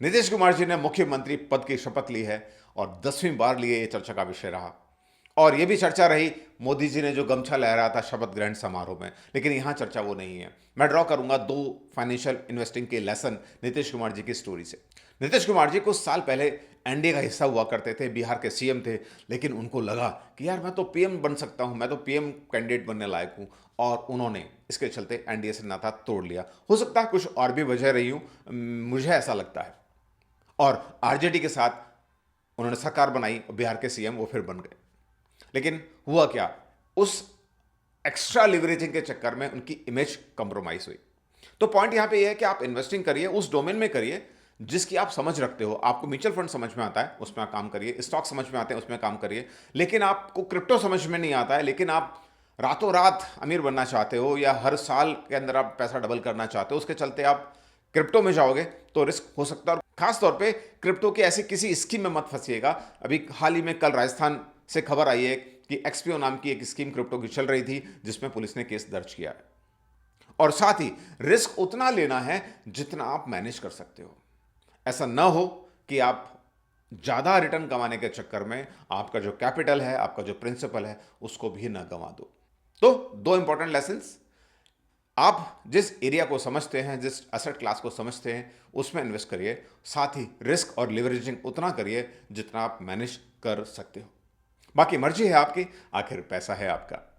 नीतीश कुमार जी ने मुख्यमंत्री पद की शपथ ली है और 10वीं बार लिए ये चर्चा का विषय रहा। और यह भी चर्चा रही मोदी जी ने जो गमछा लहराया था शपथ ग्रहण समारोह में, लेकिन यहां चर्चा वो नहीं है। मैं ड्रॉ करूंगा दो फाइनेंशियल इन्वेस्टिंग के लेसन नीतीश कुमार जी की स्टोरी से। नीतीश कुमार जी कुछ साल पहले एनडीए का हिस्सा हुआ करते थे, बिहार के सीएम थे, लेकिन उनको लगा कि यार मैं तो पीएम बन सकता हूं, मैं तो पीएम कैंडिडेट बनने लायक हूं, और उन्होंने इसके चलते एनडीए से नाता तोड़ लिया। हो सकता है कुछ और भी वजह रही हूं, मुझे ऐसा लगता है। और आरजेडी के साथ उन्होंने सरकार बनाई, बिहार के सीएम वो फिर बन गए। लेकिन हुआ क्या, उस एक्स्ट्रा लिवरेजिंग के चक्कर में उनकी इमेज कंप्रोमाइज हुई। तो पॉइंट यहां पे यह है कि आप इन्वेस्टिंग करिए, उस डोमेन में करिए जिसकी आप समझ रखते हो। आपको म्यूचुअल फंड समझ में आता है, उसमें आप काम करिए। स्टॉक समझ में आते हैं, उसमें काम करिए। लेकिन आपको क्रिप्टो समझ में नहीं आता है, लेकिन आप रातों रात अमीर बनना चाहते हो, या हर साल के अंदर आप पैसा डबल करना चाहते हो, उसके चलते आप क्रिप्टो में जाओगे तो रिस्क हो सकता है। और खास तौर पे क्रिप्टो की ऐसी किसी स्कीम में मत फंसिएगा। अभी हाल ही में कल राजस्थान से खबर आई है कि एक्सपीओ नाम की एक स्कीम क्रिप्टो की चल रही थी, जिसमें पुलिस ने केस दर्ज किया है। और साथ ही रिस्क उतना लेना है जितना आप मैनेज कर सकते हो। ऐसा ना हो कि आप ज्यादा रिटर्न कमाने के चक्कर में आपका जो कैपिटल है, आपका जो प्रिंसिपल है, उसको भी ना गंवा दो। तो दो इंपॉर्टेंट लेसन्स, आप जिस एरिया को समझते हैं, जिस एसेट क्लास को समझते हैं, उसमें इन्वेस्ट करिए। साथ ही रिस्क और लिवरेजिंग उतना करिए जितना आप मैनेज कर सकते हो। बाकी मर्जी है आपकी, आखिर पैसा है आपका।